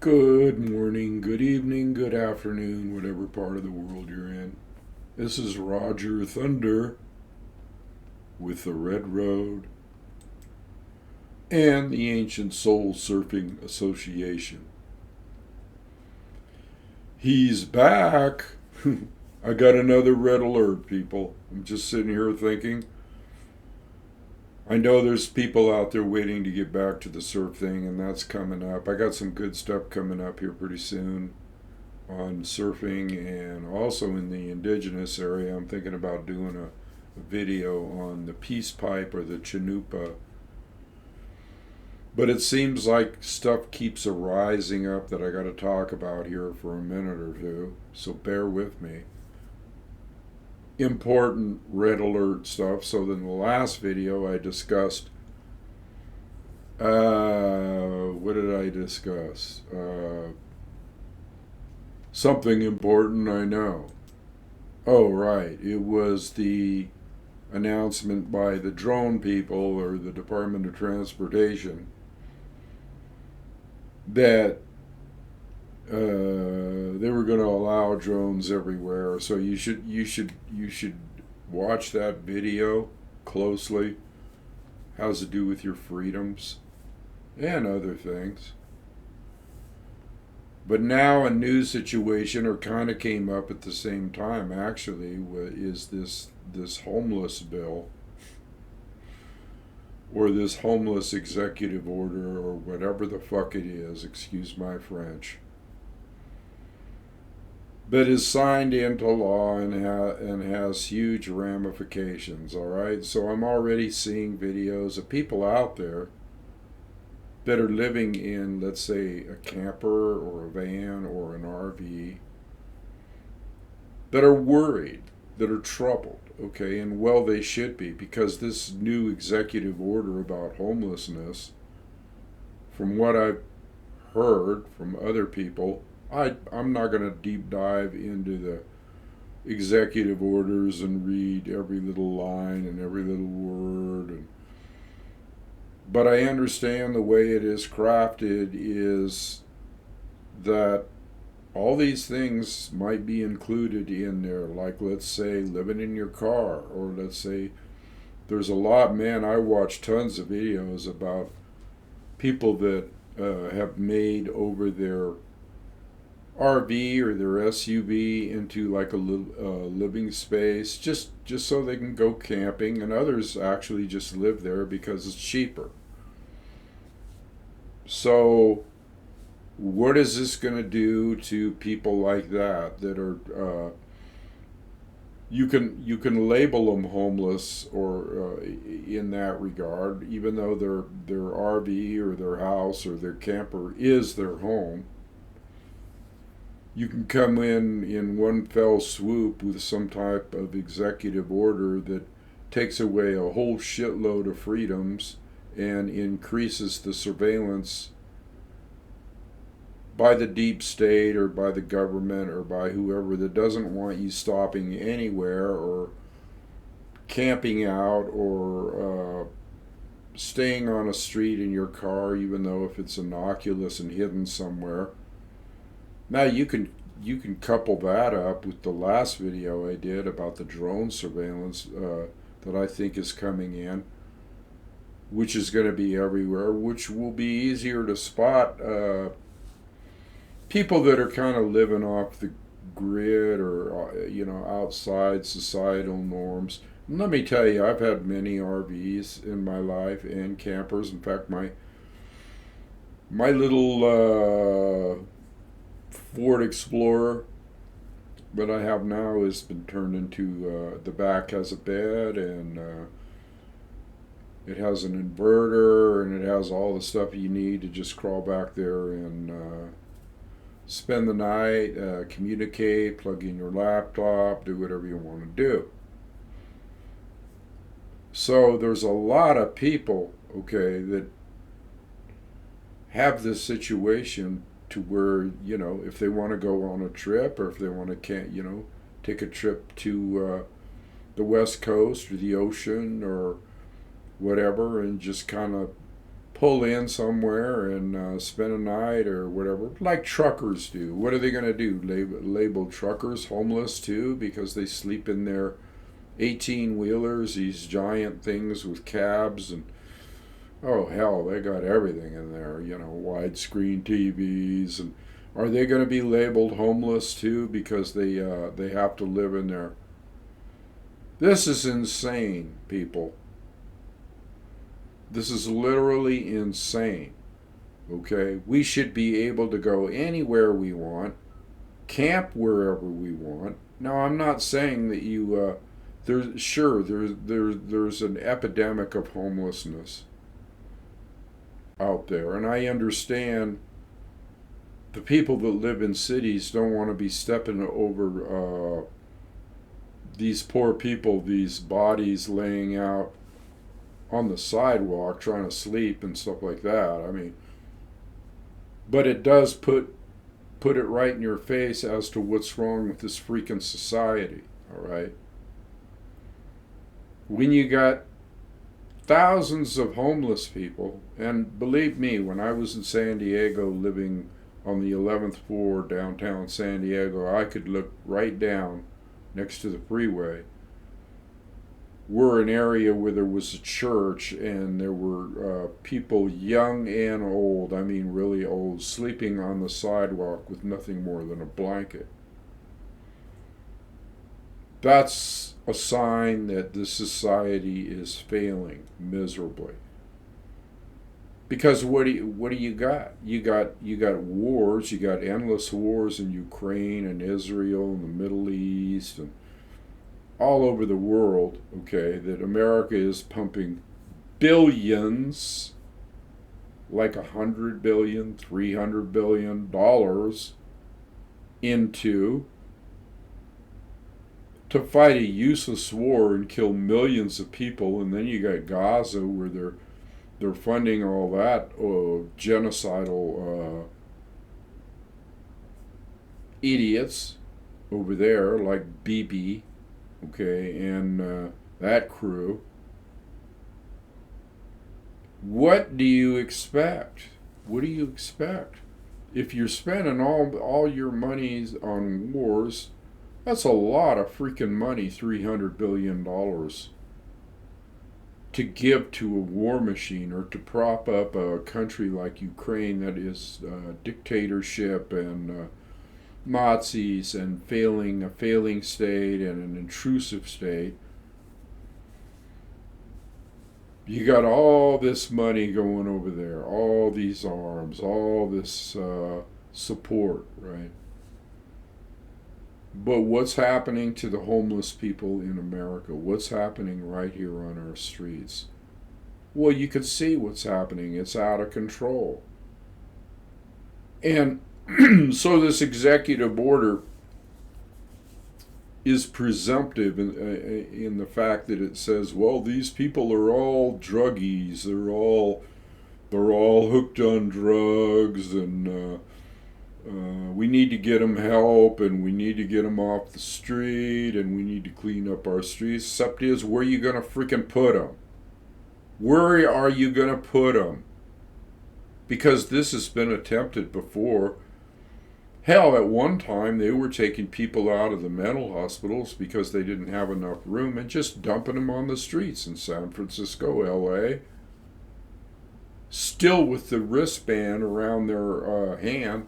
Good morning, good evening, good afternoon, whatever part of the world you're in. This is Roger Thunder with the Red Road and the Ancient Soul Surfing Association. He's back! I got another red alert, people. I'm just sitting here thinking. I know there's people out there waiting to get back to the surf thing, and that's coming up. I got some good stuff coming up here pretty soon on surfing, and also in the Indigenous area. I'm thinking about doing a video on the peace pipe or the chanupa. But it seems like stuff keeps arising up that I got to talk about here for a minute or two, so bear with me. Important red alert stuff. So in the last video I discussed what did I discuss? Something important, I know. Oh, right. It was the announcement by the drone people or the Department of Transportation that they were going to allow drones everywhere. So you should watch that video closely. Has to do with your freedoms and other things. But now a new situation, or kind of came up at the same time actually, is this homeless bill, or this homeless executive order, or whatever the fuck it is, excuse my French, that is signed into law and has huge ramifications, all right? So I'm already seeing videos of people out there that are living in, let's say, a camper or a van or an RV that are worried, that are troubled, okay? And well, they should be, because this new executive order about homelessness, from what I've heard from other people, I'm not going to deep dive into the executive orders and read every little line and every little word. But I understand the way it is crafted is that all these things might be included in there. Like, let's say, living in your car. Or let's say, there's a lot, man, I watch tons of videos about people that have made over their RV or their SUV into like a living space, just so they can go camping, and others actually just live there because it's cheaper. So what is this going to do to people like that are you can label them homeless, or in that regard, even though their RV or their house or their camper is their home. You can come in one fell swoop with some type of executive order that takes away a whole shitload of freedoms and increases the surveillance by the deep state or by the government or by whoever that doesn't want you stopping anywhere or camping out or staying on a street in your car, even though if it's innocuous and hidden somewhere. Now you can couple that up with the last video I did about the drone surveillance that I think is coming in, which is going to be everywhere, which will be easier to spot people that are kind of living off the grid or outside societal norms. And let me tell you, I've had many RVs in my life and campers. In fact, my little Ford Explorer that I have now has been turned into, the back has a bed, and it has an inverter, and it has all the stuff you need to just crawl back there and spend the night, communicate, plug in your laptop, do whatever you want to do. So there's a lot of people, okay, that have this situation to where, if they want to go on a trip, or if they want to take a trip to the West Coast or the ocean or whatever, and just kind of pull in somewhere and spend a night or whatever, like truckers do. What are they going to do? Label truckers homeless too because they sleep in their 18-wheelers, these giant things with cabs, and oh hell, they got everything in there, widescreen TVs. And are they going to be labeled homeless too because they have to live in there? This is insane, people. This is literally insane. Okay? We should be able to go anywhere we want, camp wherever we want. Now, I'm not saying that there's an epidemic of homelessness out there, and I understand the people that live in cities don't want to be stepping over these poor people, these bodies laying out on the sidewalk trying to sleep and stuff like that. I mean, but it does put it right in your face as to what's wrong with this freaking society, all right? When you got thousands of homeless people, and believe me, when I was in San Diego living on the 11th floor downtown San Diego, I could look right down next to the freeway. We're an area where there was a church and there were people young and old, I mean really old, sleeping on the sidewalk with nothing more than a blanket. That's a sign that this society is failing miserably. Because what do you got? You got wars. You got endless wars in Ukraine and Israel and the Middle East and all over the world. Okay, that America is pumping billions, like $100 billion, $300 billion into to fight a useless war and kill millions of people. And then you got Gaza where they're funding all that genocidal idiots over there like Bibi, okay, and that crew. What do you expect? What do you expect? If you're spending all your monies on wars, that's a lot of freaking money, $300 billion, to give to a war machine or to prop up a country like Ukraine that is dictatorship and Nazis and a failing state and an intrusive state. You got all this money going over there, all these arms, all this support, right? But what's happening to the homeless people in America? What's happening right here on our streets? Well, you can see what's happening. It's out of control. And so this executive order is presumptive in the fact that it says, well, these people are all druggies. They're all hooked on drugs, and we need to get them help, and we need to get them off the street, and we need to clean up our streets. Except is, where are you going to freaking put them? Where are you going to put them? Because this has been attempted before. Hell, at one time they were taking people out of the mental hospitals because they didn't have enough room and just dumping them on the streets in San Francisco, LA. Still with the wristband around their hand,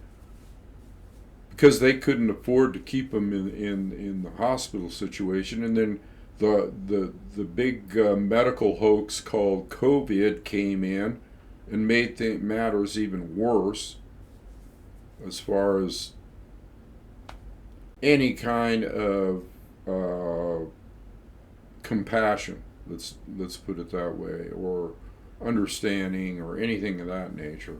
because they couldn't afford to keep them in the hospital situation. And then the big medical hoax called COVID came in and made matters even worse as far as any kind of compassion, let's put it that way, or understanding or anything of that nature.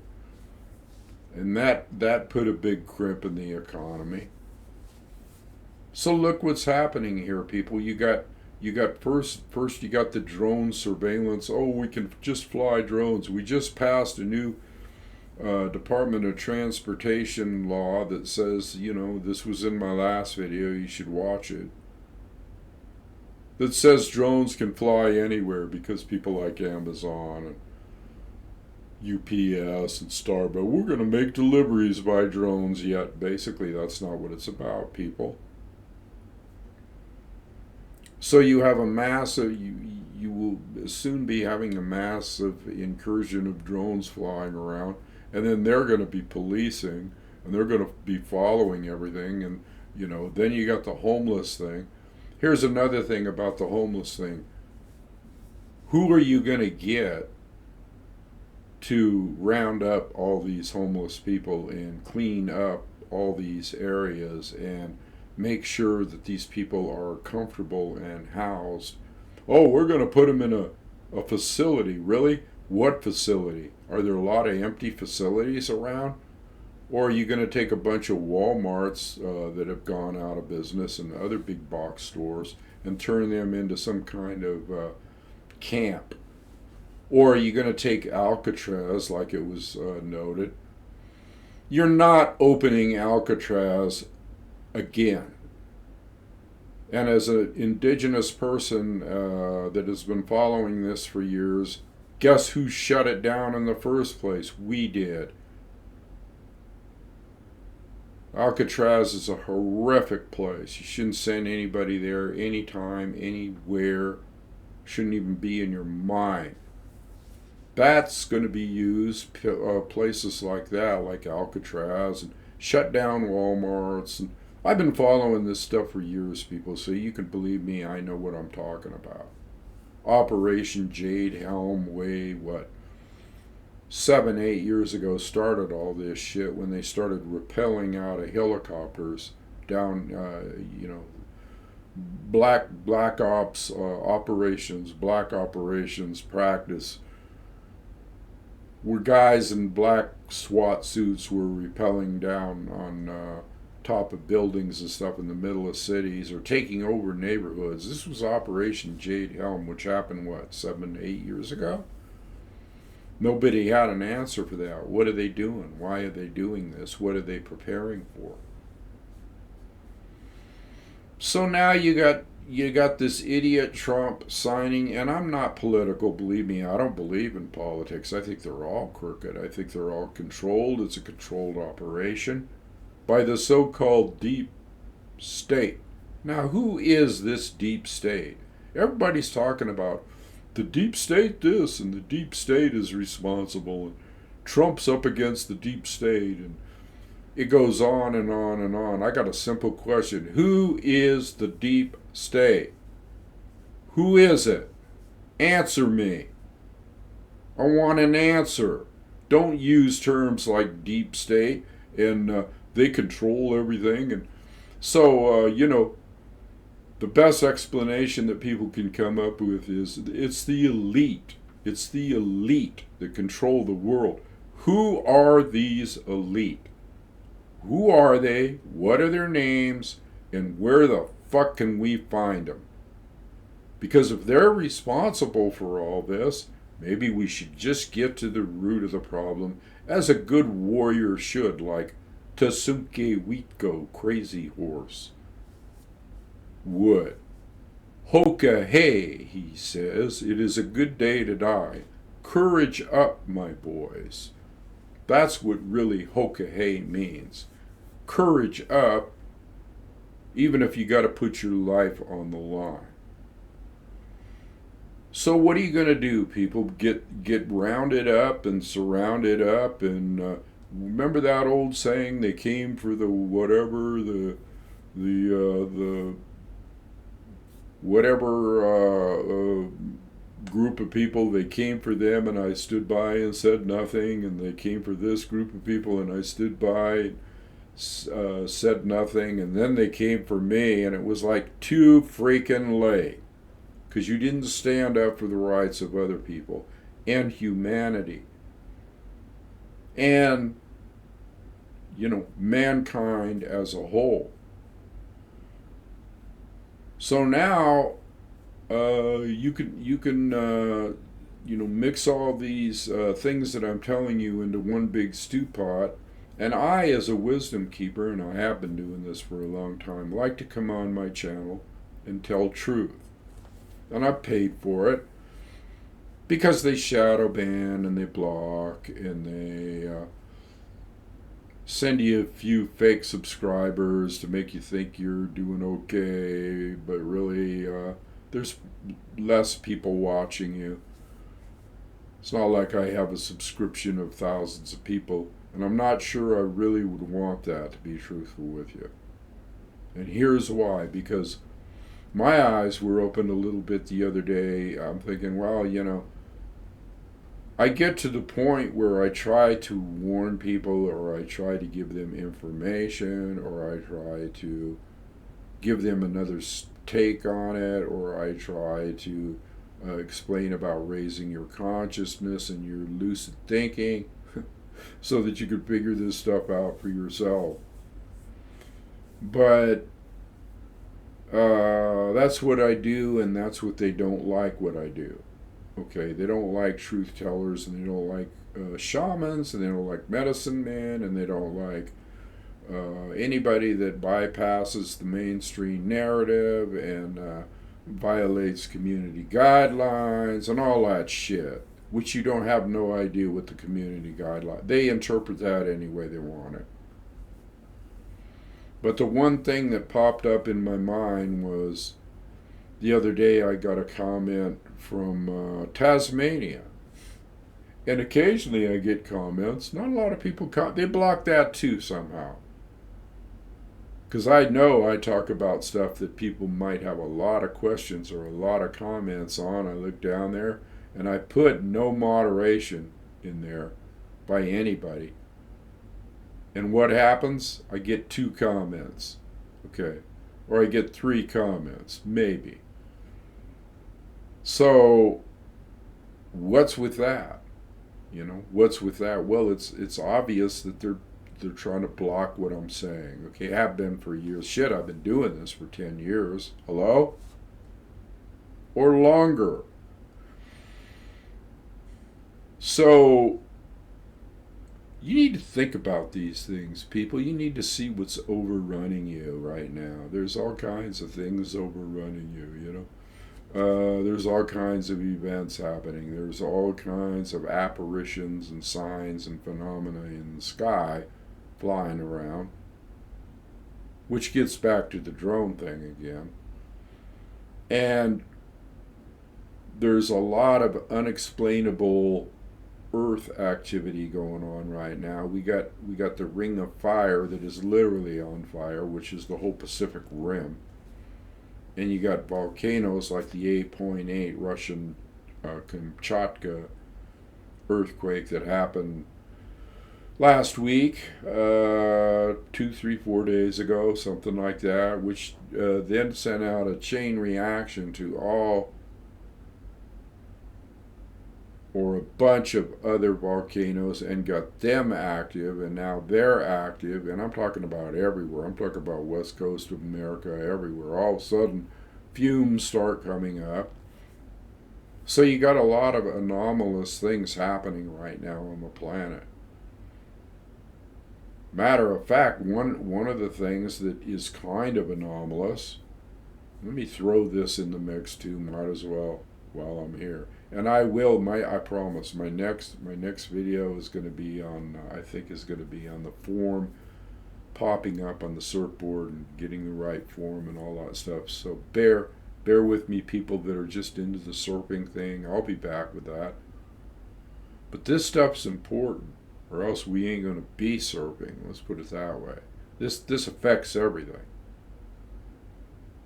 And that put a big crimp in the economy. So look what's happening here, people. You got first you got the drone surveillance. Oh, we can just fly drones. We just passed a new Department of Transportation law that says, this was in my last video, you should watch it, that says drones can fly anywhere because people like Amazon and UPS and Starbucks. We're going to make deliveries by drones. Yet basically that's not what it's about, people. So you have a massive, you will soon be having a massive incursion of drones flying around, and then they're going to be policing, and they're going to be following everything, and then you got the homeless thing. Here's another thing about the homeless thing. Who are you going to get to round up all these homeless people and clean up all these areas and make sure that these people are comfortable and housed? Oh, we're going to put them in a facility. Really? What facility? Are there a lot of empty facilities around? Or are you going to take a bunch of Walmarts that have gone out of business and other big box stores and turn them into some kind of camp? Or are you going to take Alcatraz, like it was noted? You're not opening Alcatraz again. And as an indigenous person that has been following this for years, guess who shut it down in the first place? We did. Alcatraz is a horrific place. You shouldn't send anybody there anytime, anywhere. Shouldn't even be in your mind. That's going to be used, places like that, like Alcatraz, and shut down Walmarts. And I've been following this stuff for years, people, so you can believe me, I know what I'm talking about. Operation Jade Helm way, 7, 8 years ago started all this shit when they started rappelling out of helicopters down, black ops operations practice, where guys in black SWAT suits were rappelling down on top of buildings and stuff in the middle of cities or taking over neighborhoods. This was Operation Jade Helm, which happened, 7, 8 years ago? Nobody had an answer for that. What are they doing? Why are they doing this? What are they preparing for? So now you got this idiot Trump signing, and I'm not political, believe me, I don't believe in politics. I think they're all crooked. I think they're all controlled. It's a controlled operation by the so-called deep state. Now, who is this deep state? Everybody's talking about the deep state this, and the deep state is responsible, and Trump's up against the deep state, and it goes on and on and on. I got a simple question. Who is the deep state? Who is it? Answer me. I want an answer. Don't use terms like deep state and they control everything. And so, the best explanation that people can come up with is it's the elite. It's the elite that control the world. Who are these elite? Who are they? What are their names? And where the fuck can we find them? Because if they're responsible for all this, maybe we should just get to the root of the problem, as a good warrior should, like Tasuke Wheatgo, Crazy Horse, would. Hoka hey, he says, it is a good day to die. Courage up, my boys. That's what really hoka hey means. Courage up, even if you got to put your life on the line. So what are you going to do, people? Get rounded up and surrounded up, and remember that old saying? They came for the whatever, the whatever group of people. They came for them, and I stood by and said nothing. And they came for this group of people, and I stood by, said nothing. And then they came for me, and it was like too freaking late. Because you didn't stand up for the rights of other people and humanity and, mankind as a whole. So now you can mix all these things that I'm telling you into one big stew pot. And I, as a wisdom keeper, and I have been doing this for a long time, like to come on my channel and tell truth. And I paid for it. because they shadow ban and they block and they send you a few fake subscribers to make you think you're doing okay, but really there's less people watching you. It's not like I have a subscription of thousands of people, and I'm not sure I really would want that, to be truthful with you. And here's why: because my eyes were opened a little bit the other day. I'm thinking, well, I get to the point where I try to warn people, or I try to give them information, or I try to give them another take on it, or I try to explain about raising your consciousness and your lucid thinking so that you can figure this stuff out for yourself. But that's what I do, and that's what they don't like what I do. Okay, they don't like truth tellers, and they don't like shamans, and they don't like medicine men, and they don't like anybody that bypasses the mainstream narrative and violates community guidelines and all that shit, which you don't have no idea what the community guideline. They interpret that any way they want it. But the one thing that popped up in my mind was the other day I got a comment from Tasmania. And occasionally I get comments. Not a lot of people they block that too somehow. Because I know I talk about stuff that people might have a lot of questions or a lot of comments on. I look down there and I put no moderation in there by anybody. And what happens? I get 2 comments. Okay. Or I get 3 comments, maybe. So, what's with that? What's with that? Well, it's obvious that they're trying to block what I'm saying. Okay, have been for years. Shit, I've been doing this for 10 years. Hello? Or longer. So, you need to think about these things, people. You need to see what's overrunning you right now. There's all kinds of things overrunning you, there's all kinds of events happening. There's all kinds of apparitions and signs and phenomena in the sky flying around, which gets back to the drone thing again. And there's a lot of unexplainable Earth activity going on right now. We got the ring of fire that is literally on fire, which is the whole Pacific Rim. And you got volcanoes like the 8.8 Russian Kamchatka earthquake that happened last week, 2, 3, 4 days ago, something like that, which then sent out a chain reaction to all or a bunch of other volcanoes and got them active, and now they're active, and I'm talking about everywhere. I'm talking about West Coast of America, everywhere. All of a sudden, fumes start coming up. So you got a lot of anomalous things happening right now on the planet. Matter of fact, one of the things that is kind of anomalous, let me throw this in the mix too, might as well while I'm here. And I promise, my next video is going to be on, I think is going to be on the form, popping up on the surfboard and getting the right form and all that stuff. So bear with me, people that are just into the surfing thing. I'll be back with that. But this stuff's important, or else we ain't going to be surfing. Let's put it that way. This affects everything.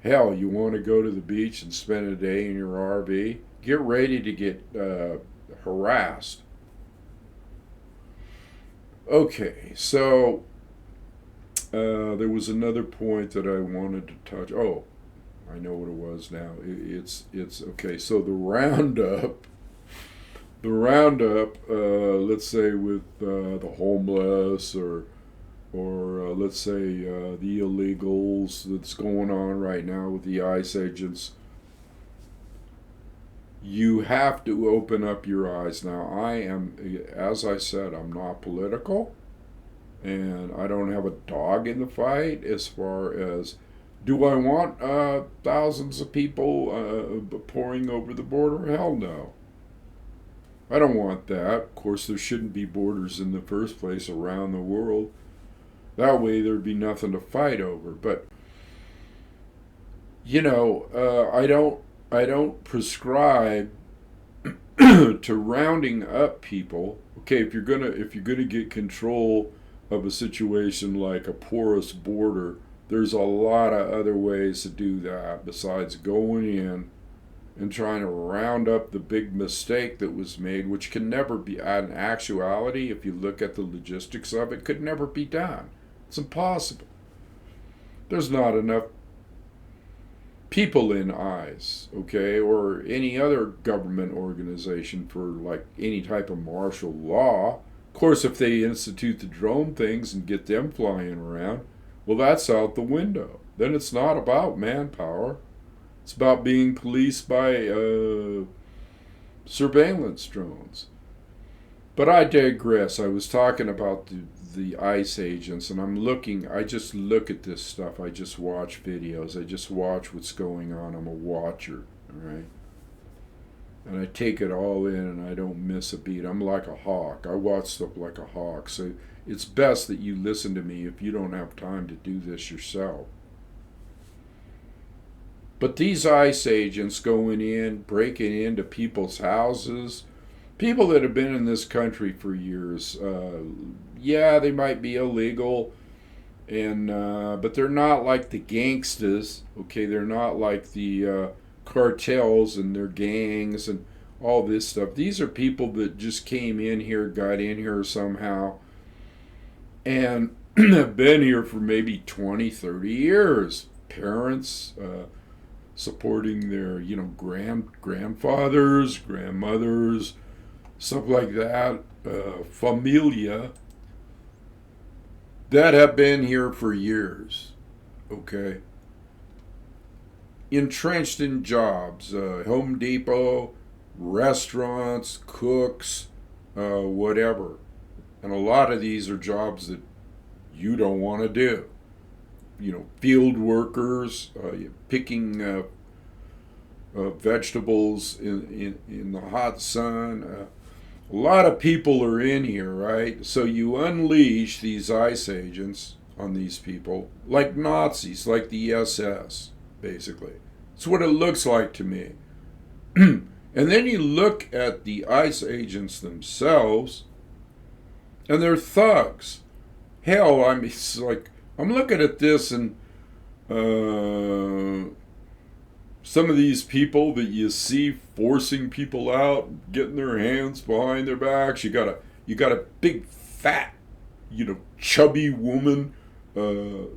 Hell, you want to go to the beach and spend a day in your RV? Get ready to get harassed. Okay, so there was another point that I wanted to touch. Oh, I know what it was now. It's okay. So the roundup. Let's say with the homeless or let's say the illegals that's going on right now with the ICE agents. You have to open up your eyes. Now, as I said, I'm not political, and I don't have a dog in the fight as far as, do I want thousands of people pouring over the border? Hell no. I don't want that. Of course, there shouldn't be borders in the first place around the world. That way there'd be nothing to fight over. But I don't prescribe to rounding up people. Okay, if you're gonna get control of a situation like a porous border, there's a lot of other ways to do that besides going in and trying to round up the big mistake that was made, which can never be, in actuality, if you look at the logistics of it, could never be done. It's impossible. There's not enough people in ICE, okay, or any other government organization for like any type of martial law. Of course, if they institute the drone things and get them flying around, well, that's out the window. Then it's not about manpower. It's about being policed by surveillance drones. But I digress. I was talking about the ICE agents, and I just look at this stuff. I just watch videos. I just watch what's going on. I'm a watcher, all right? And I take it all in, and I don't miss a beat. I'm like a hawk. I watch stuff like a hawk. So it's best that you listen to me if you don't have time to do this yourself. But these ICE agents going in, breaking into people's houses, people that have been in this country for years, yeah, they might be illegal, and but they're not like the gangsters, okay? They're not like the cartels and their gangs and all this stuff. These are people that just came in here, got in here somehow, and have been here for maybe 20, 30 years. Parents, supporting their, grandfathers, grandmothers, stuff like that, familia, that have been here for years, okay? Entrenched in jobs, Home Depot, restaurants, cooks, whatever. And a lot of these are jobs that you don't want to do. Field workers, picking vegetables in the hot sun. A lot of people are in here, right? So you unleash these ICE agents on these people like Nazis, like the SS, basically. It's what it looks like to me. And then you look at the ICE agents themselves, and they're thugs. Hell, it's like, I'm looking at this, and some of these people that you see forcing people out, getting their hands behind their backs. You got a big fat, chubby woman with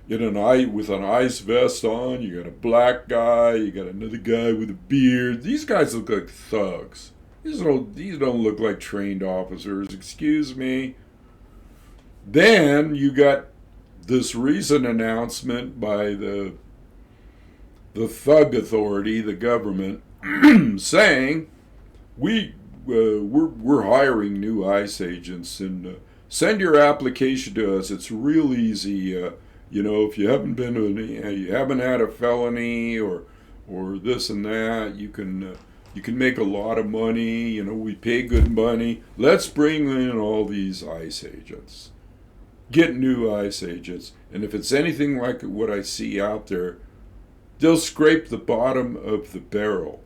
an ice vest on. You got a black guy. You got another guy with a beard. These guys look like thugs. These don't look like trained officers. Excuse me. Then you got this recent announcement by the thug authority, the government, saying we're hiring new ICE agents, and send your application to us. It's real easy. If you haven't you haven't had a felony or this and that, you can make a lot of money. We pay good money. Let's bring in all these ICE agents. Get new ICE agents, and if it's anything like what I see out there, they'll scrape the bottom of the barrel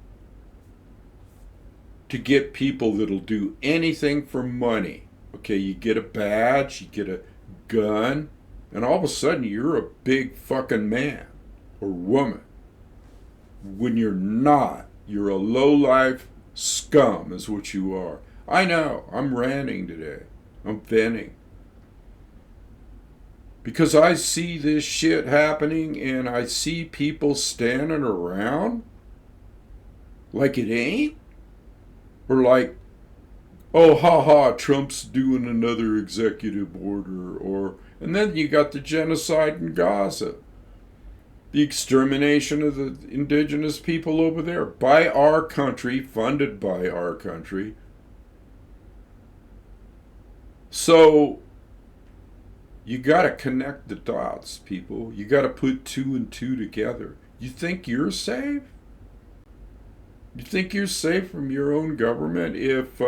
to get people that'll do anything for money. Okay, you get a badge, you get a gun, and all of a sudden you're a big fucking man or woman. When you're not, you're a low-life scum is what you are. I know, I'm ranting today. I'm venting. Because I see this shit happening, and I see people standing around like it ain't. Or like, oh, haha, Trump's doing another executive order. And then you got the genocide in Gaza. The extermination of the indigenous people over there by our country, funded by our country. So you got to connect the dots, people. You got to put two and two together. You think you're safe? You think you're safe from your own government if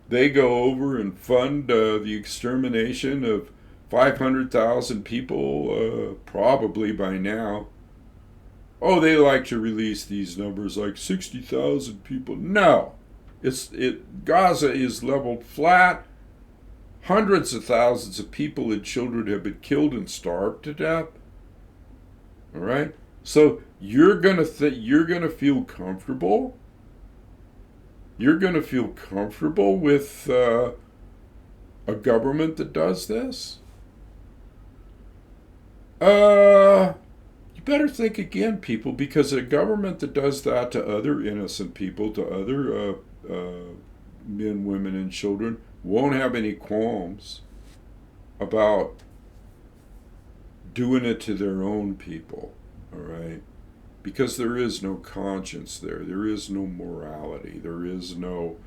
they go over and fund the extermination of 500,000 people, probably by now? Oh, they like to release these numbers like 60,000 people. No, Gaza is leveled flat. Hundreds of thousands of people and children have been killed and starved to death. All right, so you're gonna feel comfortable. You're gonna feel comfortable with a government that does this. You better think again, people, because a government that does that to other innocent people, to other men, women, and children, won't have any qualms about doing it to their own people, all right? Because there is no conscience there. There is no morality. There is no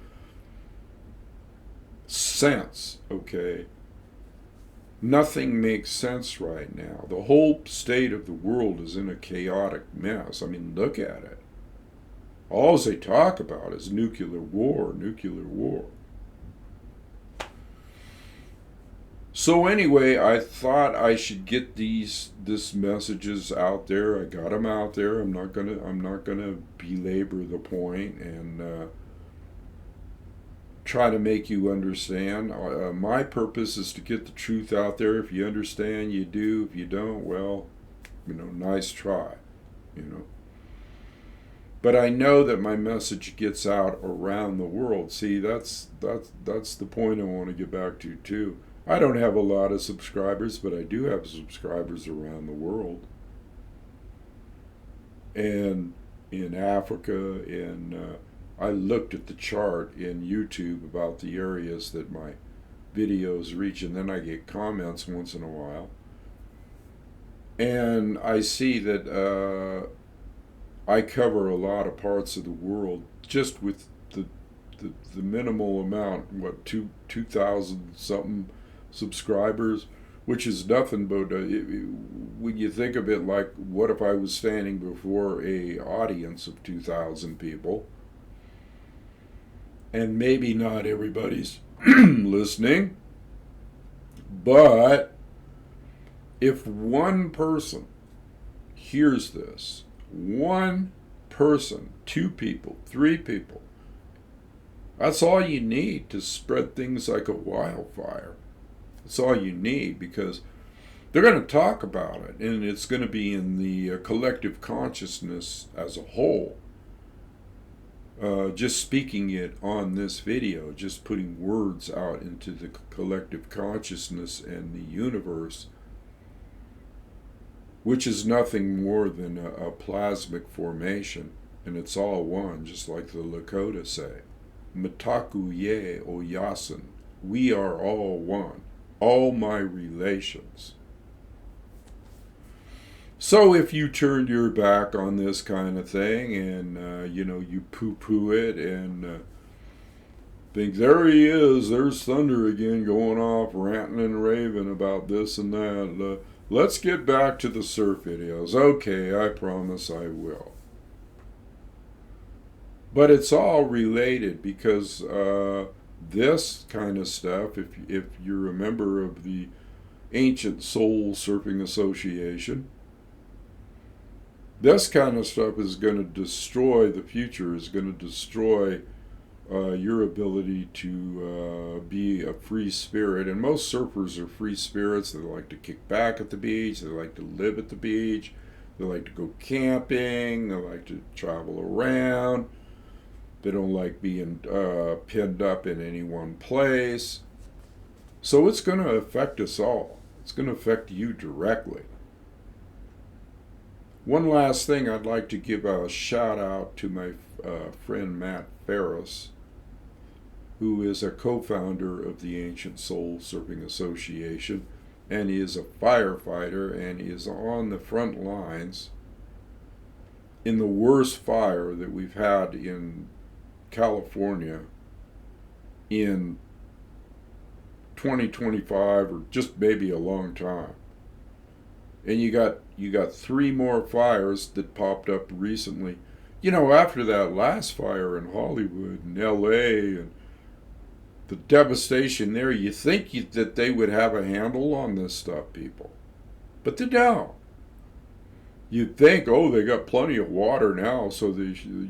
sense, okay? Nothing makes sense right now. The whole state of the world is in a chaotic mess. I mean, look at it. All they talk about is nuclear war, nuclear war. So anyway, I thought I should get this messages out there. I got them out there. I'm not gonna belabor the point and try to make you understand. My purpose is to get the truth out there. If you understand, you do. If you don't, well, nice try, But I know that my message gets out around the world. See, that's the point I want to get back to too. I don't have a lot of subscribers, but I do have subscribers around the world. And in Africa, and I looked at the chart in YouTube about the areas that my videos reach, and then I get comments once in a while. And I see that I cover a lot of parts of the world just with the minimal amount, 2,000 something subscribers, which is nothing but when you think of it, like, what if I was standing before a audience of 2,000 people, and maybe not everybody's listening, but if one person hears this, one person, 2 people, 3 people, that's all you need to spread things like a wildfire. That's all you need, because they're going to talk about it, and it's going to be in the collective consciousness as a whole. Just speaking it on this video, just putting words out into the collective consciousness and the universe, which is nothing more than a plasmic formation, and it's all one, just like the Lakota say. Mitaku ye oyasin. We are all one. All my relations. So if you turned your back on this kind of thing and, you poo-poo it and think, there he is, there's Thunder again going off, ranting and raving about this and that. Let's get back to the surf videos. Okay, I promise I will. But it's all related, because this kind of stuff, if you're a member of the Ancient Soul Surfing Association, this kind of stuff is going to destroy the future, is going to destroy your ability to be a free spirit. And most surfers are free spirits. They like to kick back at the beach. They like to live at the beach. They like to go camping. They like to travel around. They don't like being pinned up in any one place. So it's going to affect us all. It's going to affect you directly. One last thing, I'd like to give a shout out to my friend Matt Ferris, who is a co-founder of the Ancient Soul Surfing Association, and he is a firefighter and is on the front lines in the worst fire that we've had in California in 2025, or just maybe a long time. And you got 3 more fires that popped up recently You know, after that last fire in Hollywood and LA and the devastation there, you think that they would have a handle on this stuff, people. But they don't. You'd think, oh, they got plenty of water now, so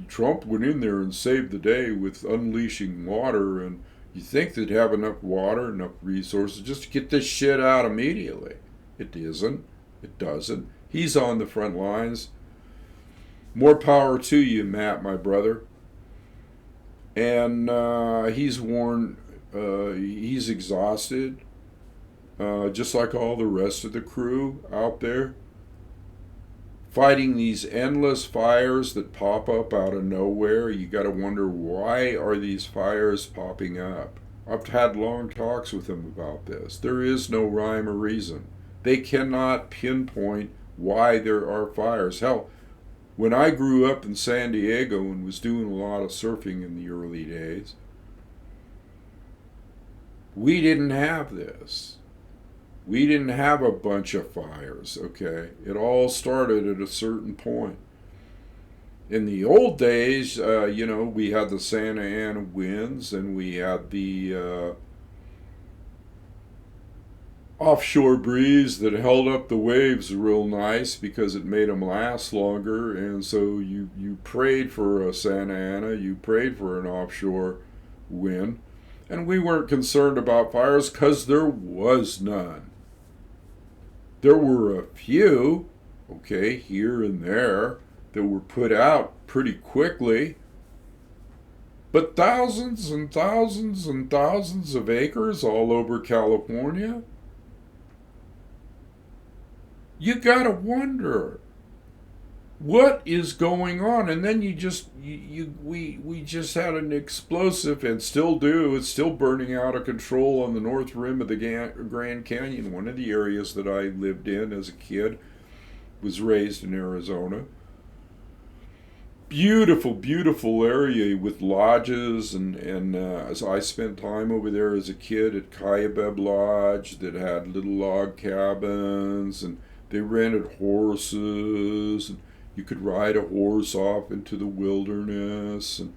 Trump went in there and saved the day with unleashing water, and you think they'd have enough water, enough resources just to get this shit out immediately. It isn't. It doesn't. He's on the front lines. More power to you, Matt, my brother. And he's worn, he's exhausted, just like all the rest of the crew out there, fighting these endless fires that pop up out of nowhere. You got to wonder, why are these fires popping up? I've had long talks with them about this. There is no rhyme or reason. They cannot pinpoint why there are fires. Hell, when I grew up in San Diego and was doing a lot of surfing in the early days, we didn't have this. We didn't have a bunch of fires, okay? It all started at a certain point. In the old days, we had the Santa Ana winds, and we had the offshore breeze that held up the waves real nice because it made them last longer. And so you prayed for a Santa Ana, you prayed for an offshore wind, and we weren't concerned about fires because there was none. There were a few, okay, here and there, that were put out pretty quickly, but thousands and thousands and thousands of acres all over California. You gotta wonder what is going on. And then we just had an explosive, and still do. It's still burning out of control on the north rim of the Grand Canyon. One of the areas that I lived in as a kid, was raised in Arizona. Beautiful, beautiful area with lodges, and so I spent time over there as a kid at Kaibeb Lodge that had little log cabins, and they rented horses, and you could ride a horse off into the wilderness, and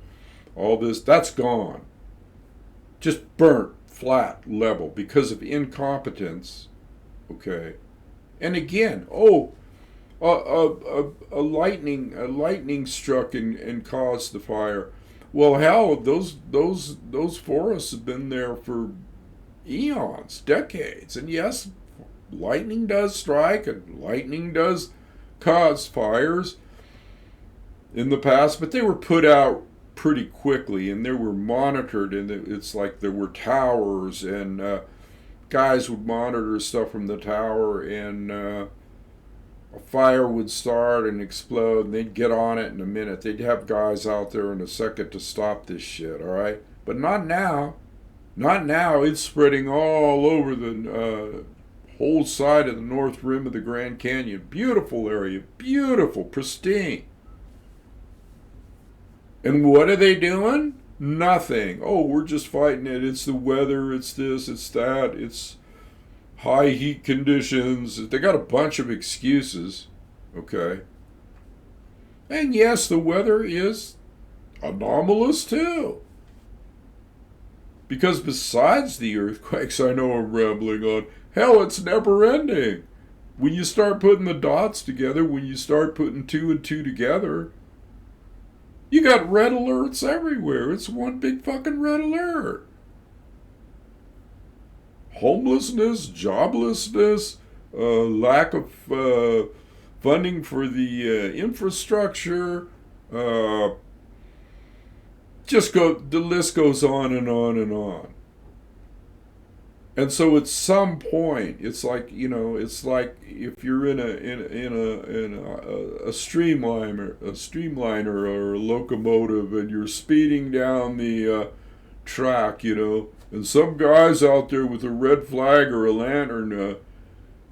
all this. That's gone. Just burnt, flat, level, because of incompetence, okay? And again, a lightning struck and caused the fire. Well, hell, those forests have been there for eons, decades. And yes, lightning does strike, and lightning does cause fires in the past, but they were put out pretty quickly, and they were monitored, and it's like there were towers, and guys would monitor stuff from the tower, and a fire would start and explode, and they'd get on it in a minute. They'd have guys out there in a second to stop this shit, all right? But not now. Not now. It's spreading all over the whole side of the north rim of the Grand Canyon. Beautiful area. Beautiful. Pristine. And what are they doing? Nothing. Oh, we're just fighting it. It's the weather. It's this. It's that. It's high heat conditions. They got a bunch of excuses. Okay. And yes, the weather is anomalous too. Because besides the earthquakes, I know I'm rambling on, hell, it's never ending. When you start putting the dots together, when you start putting two and two together, you got red alerts everywhere. It's one big fucking red alert. Homelessness, joblessness, lack of funding for the infrastructure, the list goes on and on and on. And so at some point, it's like if you're in a streamliner or a locomotive, and you're speeding down the track, and some guy's out there with a red flag or a lantern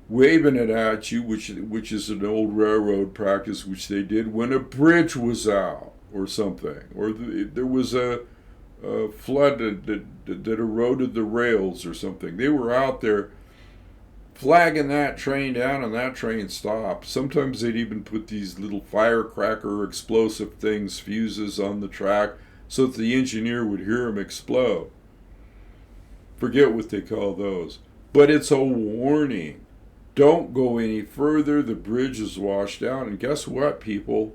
waving it at you, which is an old railroad practice, which they did when a bridge was out or something, or there was a flood that eroded the rails or something. They were out there flagging that train down, and that train stopped. Sometimes they'd even put these little firecracker explosive things, fuses on the track, so that the engineer would hear them explode. Forget what they call those. But it's a warning. Don't go any further. The bridge is washed out. And guess what, people?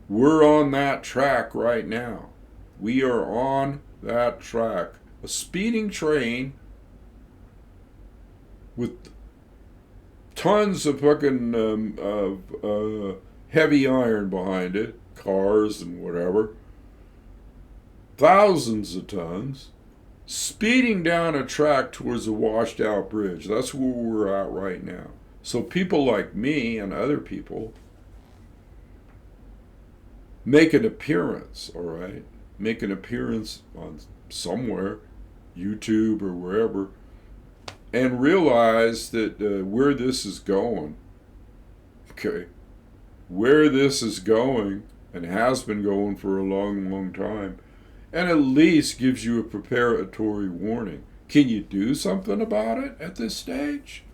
We're on that track right now. We are on that track. A speeding train with tons of fucking heavy iron behind it, cars and whatever, thousands of tons, speeding down a track towards a washed out bridge. That's where we're at right now. So people like me and other people make an appearance, all right? Make an appearance on somewhere, YouTube or wherever, and realize that where this is going, okay, where this is going and has been going for a long, long time, and at least gives you a preparatory warning. Can you do something about it at this stage?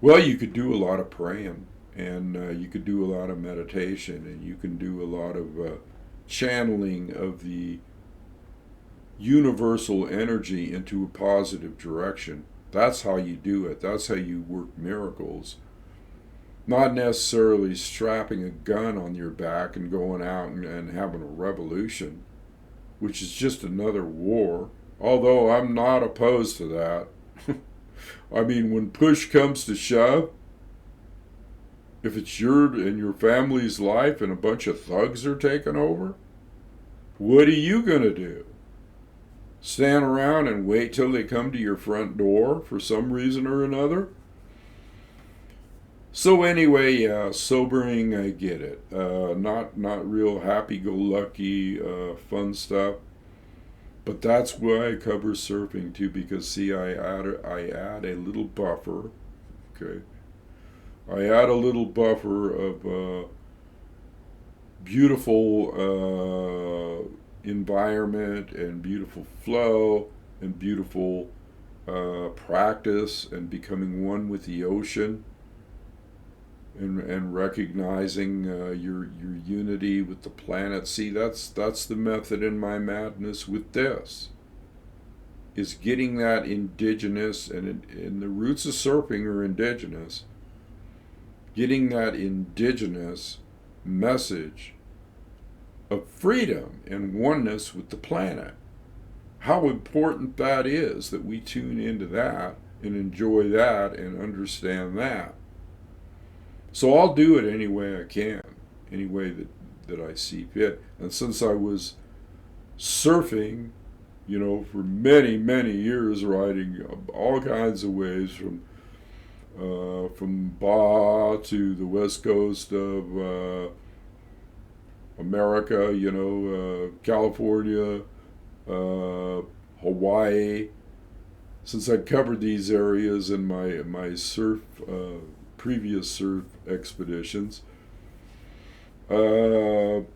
Well, you could do a lot of praying, and you could do a lot of meditation, and you can do a lot of channeling of the universal energy into a positive direction. That's how you do it. That's how you work miracles. Not necessarily strapping a gun on your back and going out and having a revolution, which is just another war, although I'm not opposed to that. I mean, when push comes to shove, if it's your and your family's life and a bunch of thugs are taking over, what are you going to do? Stand around and wait till they come to your front door for some reason or another? So anyway, yeah, sobering, I get it. Not real happy-go-lucky, fun stuff. But that's why I cover surfing too, because see, I add a little buffer. Okay, I add a little buffer of beautiful environment and beautiful flow and beautiful practice and becoming one with the ocean. And recognizing your unity with the planet. See, that's the method in my madness with this. Is getting that indigenous, and the roots of surfing are indigenous. Getting that indigenous message of freedom and oneness with the planet. How important that is that we tune into that and enjoy that and understand that. So I'll do it any way I can, any way that I see fit. And since I was surfing, for many, many years, riding all kinds of waves from Baja to the west coast of America, California, Hawaii. Since I covered these areas in my surf previous surf expeditions, my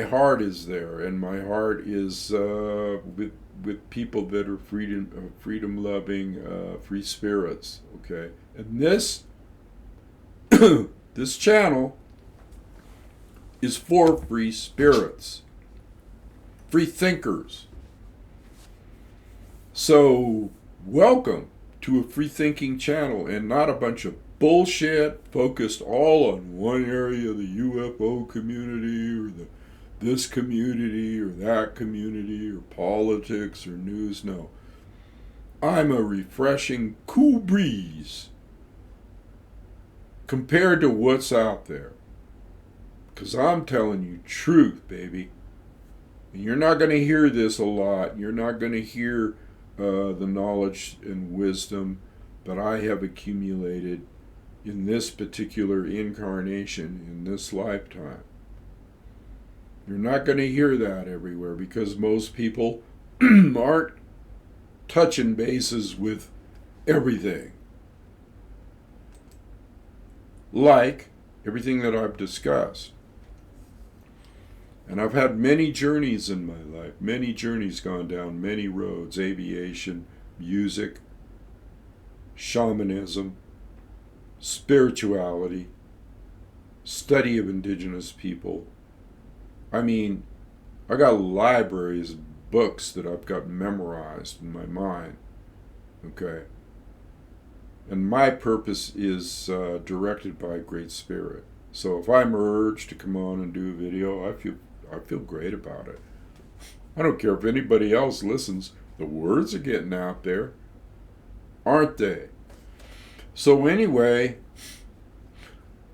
heart is there, and my heart is with people that are freedom loving, free spirits. Okay, and this this channel is for free spirits, free thinkers. So welcome to a free thinking channel, and not a bunch of bullshit focused all on one area of the UFO community or this community or that community or politics or news. No. I'm a refreshing, cool breeze compared to what's out there. Because I'm telling you truth, baby. And you're not going to hear this a lot. You're not going to hear the knowledge and wisdom that I have accumulated in this particular incarnation, in this lifetime. You're not going to hear that everywhere, because most people aren't touching bases with everything. Like everything that I've discussed. And I've had many journeys in my life, many journeys gone down many roads: aviation, music, shamanism, spirituality, study of indigenous people. I mean, I got libraries of books that I've got memorized in my mind. Okay. And my purpose is directed by Great Spirit. So if I'm urged to come on and do a video, I feel great about it. I don't care if anybody else listens. The words are getting out there, aren't they? So anyway,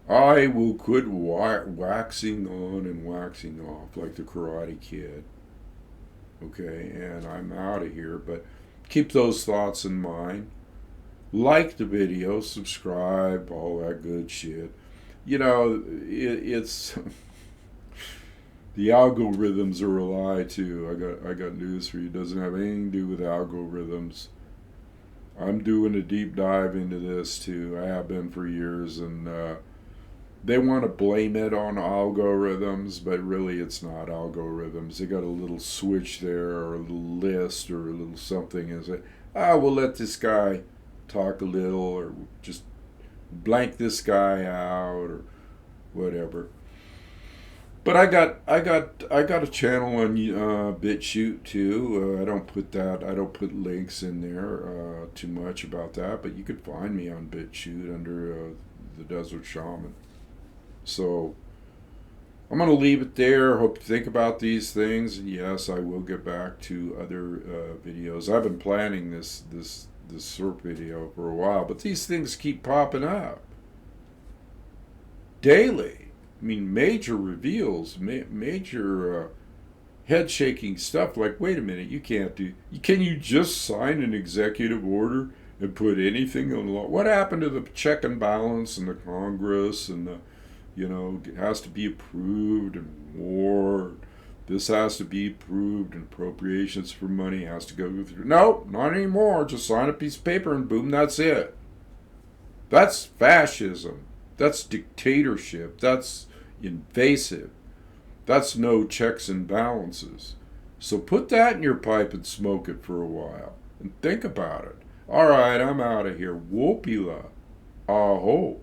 I will quit waxing on and waxing off like the Karate Kid. Okay, and I'm out of here. But keep those thoughts in mind. Like the video, subscribe, all that good shit. You know, it's the algorithms are a lie too. I got news for you. It doesn't have anything to do with algorithms. I'm doing a deep dive into this too. I have been for years, and they want to blame it on algorithms, but really it's not algorithms. They got a little switch there, or a little list, or a little something, and say, we'll let this guy talk a little, or just blank this guy out, or whatever. But I got a channel on BitChute too. I don't put links in there too much about that, but you could find me on BitChute under the Desert Shaman. So I'm going to leave it there. Hope you think about these things. And yes, I will get back to other videos. I've been planning this SERP video for a while, but these things keep popping up daily. I mean, major reveals, major head-shaking stuff. Like, wait a minute, can you just sign an executive order and put anything on law? What happened to the check and balance in the Congress, and it has to be approved, and war, this has to be approved, and appropriations for money has to go through. No, not anymore. Just sign a piece of paper and boom, that's it. That's fascism. That's dictatorship. That's invasive. That's no checks and balances. So put that in your pipe and smoke it for a while and think about it. All right, I'm out of here. Whoopila. Aho.